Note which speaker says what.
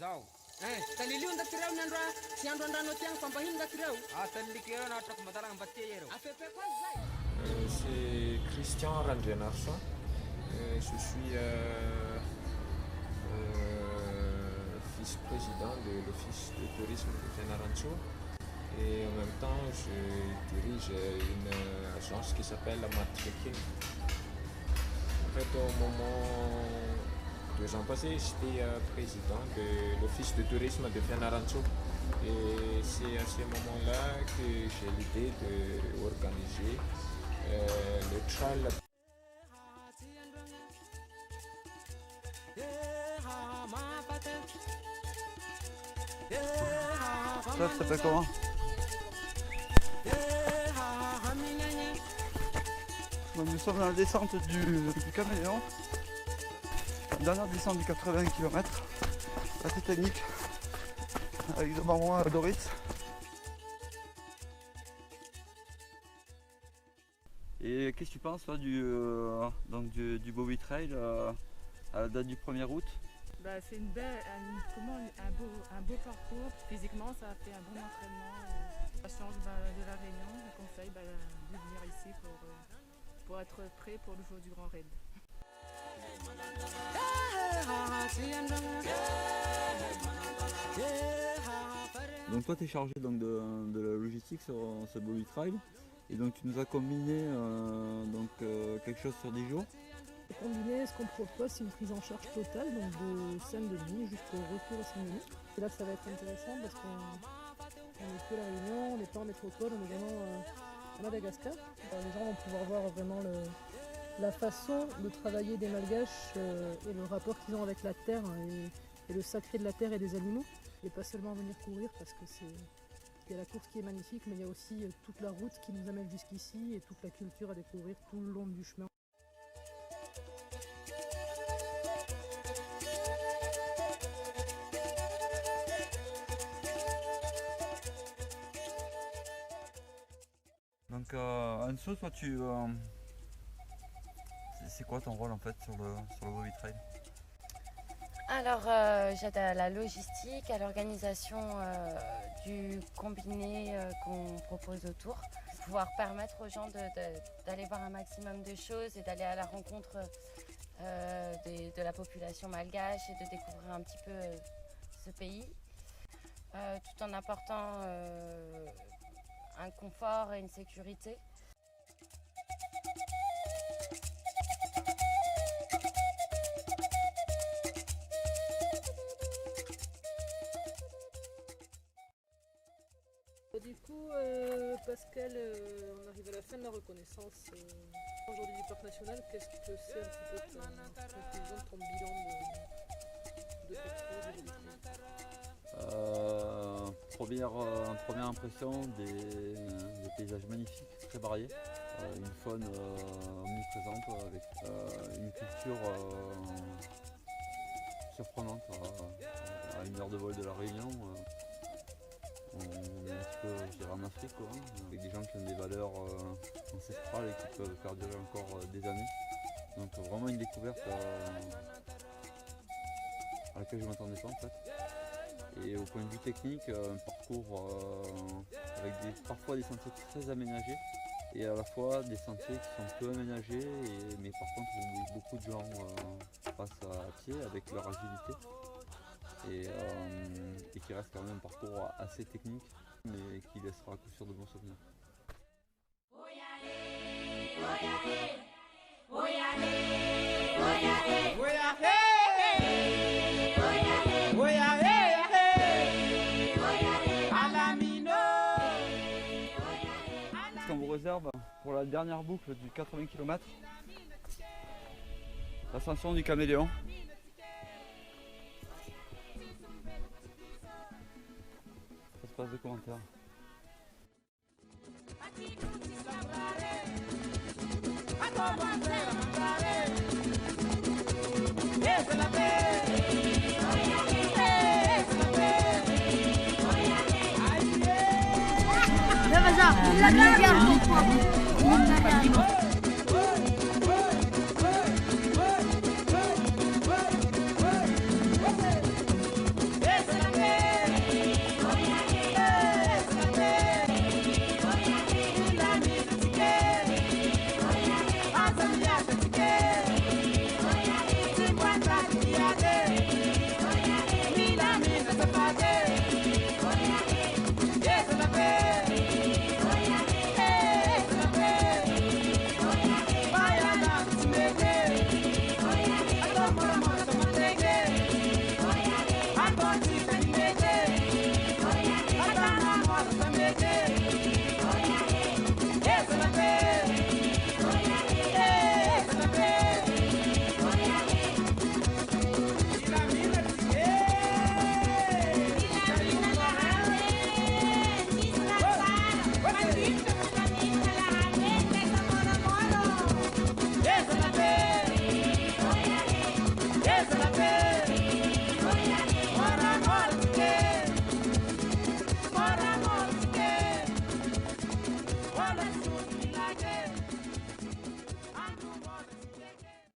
Speaker 1: Zao.
Speaker 2: Taliliu ndakirau nandwa siandwa ndano tiang pampahin ndakirau.
Speaker 1: Talikirau na tok matalang batiyero.
Speaker 2: Afefe kwa zai.
Speaker 3: C'est Christian Rangenarson. Je suis vice-président de l'Office de tourisme de Fianarantsoa et en même temps je dirige une agence qui s'appelle la Matrikin. En fait, au moment 2 ans passés, j'étais président de l'Office de tourisme de Fianarantsoa et c'est à ce moment-là que j'ai l'idée d'organiser le trail.
Speaker 4: Ça s'appelle comment? Donc nous sommes dans la descente du Caméléon. La dernière descente du 80 km. Assez technique. Avec devant moi Doris. Et qu'est-ce que tu penses toi, du Bowie Trail à la date du 1er août?
Speaker 5: C'est une belle, un beau parcours. Physiquement, ça a fait un bon entraînement. La chance de la Réunion, je conseille de venir ici pour être prêt pour le jour du Grand Raid.
Speaker 4: Donc toi tu es chargé donc, de la logistique sur ce Bowie Trail et donc tu nous as combiné quelque chose sur 10 jours.
Speaker 6: Combiné, ce qu'on propose, c'est une prise en charge totale, donc de Saint-Denis jusqu'au retour à Saint-Denis. C'est là que ça va être intéressant parce qu'on n'est plus à La Réunion, on n'est pas en métropole, on est vraiment à Madagascar. Alors, les gens vont pouvoir voir vraiment la façon de travailler des Malgaches et le rapport qu'ils ont avec la terre et le sacré de la terre et des animaux. Et pas seulement venir courir parce que il y a la course qui est magnifique, mais il y a aussi toute la route qui nous amène jusqu'ici et toute la culture à découvrir tout le long du chemin.
Speaker 4: Donc Anso, toi c'est quoi ton rôle en fait sur le Bowie Trail?
Speaker 7: Alors j'aide à la logistique, à l'organisation du combiné qu'on propose autour. Pouvoir permettre aux gens d'aller voir un maximum de choses et d'aller à la rencontre de la population malgache et de découvrir un petit peu ce pays. Tout en apportant un confort et une sécurité.
Speaker 6: Du coup, Pascal, on arrive à la fin de la reconnaissance aujourd'hui du parc national. Qu'est-ce que c'est un petit peu ta conclusion de ton bilan de
Speaker 4: Première impression des paysages magnifiques, très variés, une faune omniprésente avec une culture surprenante à 1 heure de vol de la Réunion. On est un petit peu, je dirais, en Afrique, quoi, avec des gens qui ont des valeurs ancestrales et qui peuvent perdurer encore des années. Donc vraiment une découverte à laquelle je ne m'attendais pas en fait. Et au point de vue technique, un parcours avec parfois des sentiers très aménagés et à la fois des sentiers qui sont peu aménagés, mais par contre où beaucoup de gens passent à pied avec leur agilité et qui reste quand même un parcours assez technique mais qui laissera à coup sûr de bons souvenirs. On vous réserve pour la dernière boucle du 80 km, l'ascension du Caméléon. Espace de commentaires.
Speaker 8: Vas-y,